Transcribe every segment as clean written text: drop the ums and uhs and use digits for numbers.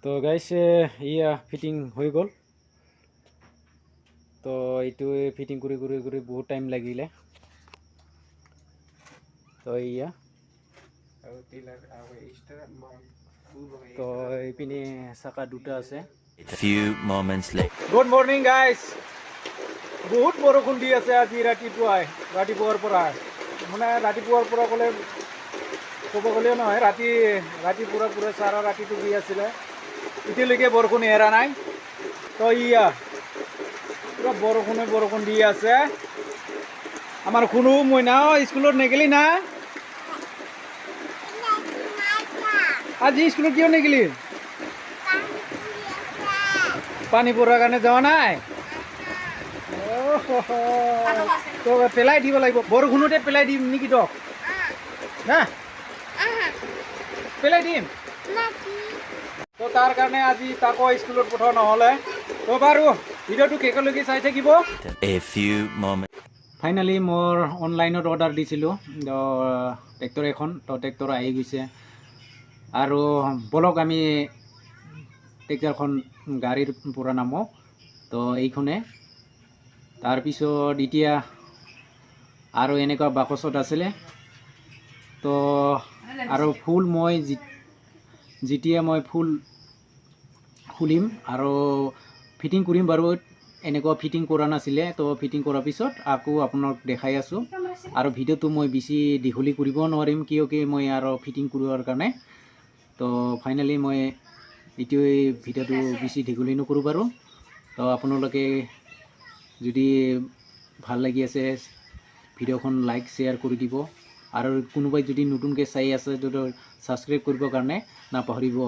তো গাইস ইয়া ফিটিং হৈ গ'ল। তো এইটো ফিটিং কৰি কৰি কৰি বহুত টাইম লাগিলে। তো ইয়া তো এইপিনে চাকা দুটা আছে। Good morning guys. বহুত বৰষুণ দি আছে আজি ৰাতিপুৱাৰ পৰা মানে ৰাতিপুৱাৰ পৰা ক'ব গ'লেও নহয় ৰাতি পুৰা চাৰা ৰাতিটো দি আছিলে, এতিয়ালৈকে বৰষুণ এৰা নাই। তো ইয়া পুৰা বৰষুণ দি আছে। আমাৰ কোনো মইনাও স্কুলত নেগেলি না, আজি স্কুলত কিয় নেগেলি? পানী পৰাৰ কাৰণে যোৱা নাই। তো পেলাই দিব লাগিব, বৰষুণতে পেলাই দিম নেকি তক না? পেলাই দিম তো তাৰ কাৰণে আজি তাকো স্কুলত পঠোৱা নহ'লে। তো বাৰু ভিডিঅ'টো শেষলৈকে চাই থাকিব। ফাইনেলি মোৰ অনলাইনত অৰ্ডাৰ দিছিলোঁ ট্ৰেক্টৰ এখন, তো ট্ৰেক্টৰ আহি গৈছে। আৰু বলক আমি ট্ৰেক্টৰখন গাড়ীৰ পৰা নামো। তো এইখনে তাৰপিছত এতিয়া আৰু এনেকুৱা বাকচত আছিলে। তো আৰু ফুল মই যেতিয়া মই ফুল খুলিম আৰু ফিটিং কৰিম বাৰু, এনেকুৱা ফিটিং কৰা নাছিলে। তো ফিটিং কৰাৰ পিছত আকৌ আপোনাক দেখাই আছোঁ। আৰু ভিডিঅ'টো মই বেছি দীঘলী কৰিব নোৱাৰিম, কিয়কি মই আৰু ফিটিং কৰোৱাৰ কাৰণে। তো ফাইনেলি মই এইটোৱে ভিডিঅ'টো বেছি দীঘলী নকৰোঁ বাৰু। তো আপোনালোকে যদি ভাল লাগি আছে ভিডিঅ'খন লাইক শ্বেয়াৰ কৰি দিব, আৰু কোনোবাই যদি নতুনকৈ চাই আছে যদি ছাবস্ক্ৰাইব কৰিবৰ কাৰণে নাপাহৰিব।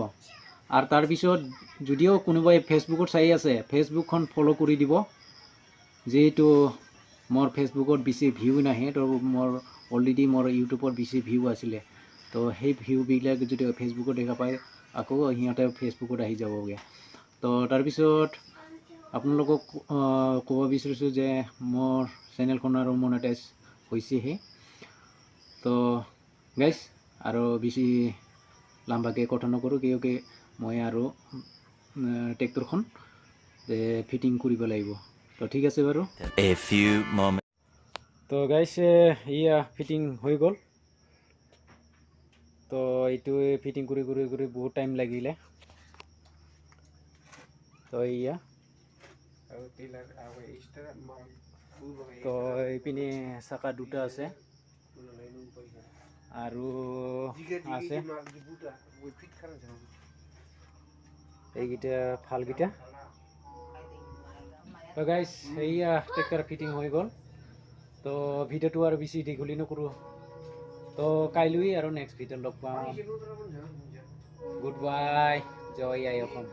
আৰু তাৰপিছত যদিও কোনোবাই ফেচবুকত চাই আছে, ফেচবুকখন ফ'ল' কৰি দিব। যিহেতু মোৰ ফেচবুকত বেছি ভিউ নাহে, তো মোৰ অলৰেডি মোৰ ইউটিউবত বেছি ভিউ আছিলে। তো সেই ভিউবিলাক যদি ফেচবুকত দেখা পায়, আকৌ সিহঁতে ফেচবুকত আহি যাবগৈ। তো তাৰপিছত আপোনালোকক ক'ব বিচাৰিছোঁ যে মোৰ চেনেলখন আৰু মনেটাইজ হৈছেহে। তো গাইজ আৰু বেছি লাম্বাকৈ কথা নকৰোঁ, কিয়কি মই আৰু ট্ৰেক্টৰখন ফিটিং কৰিব লাগিব। তো ঠিক আছে বাৰু। তো গাইজ ইয়া ফিটিং হৈ গ'ল। তো এইটোৱে ফিটিং কৰি কৰি কৰি বহুত টাইম লাগিলে। তো ইয়া তো এইপিনে চাকা দুটা আছে আৰু আছে এইকেইটা ফালকেইটা। তো গাইজ এইয়া ট্ৰেক্টৰ ফিটিং হৈ গ'ল। তো ভিডিঅ'টো আৰু বেছি দীঘলী নকৰোঁ। তো কাইলৈ আৰু নেক্সট ভিডিঅ'ত লগ পাম। গুড বাই, জয় আই অসম।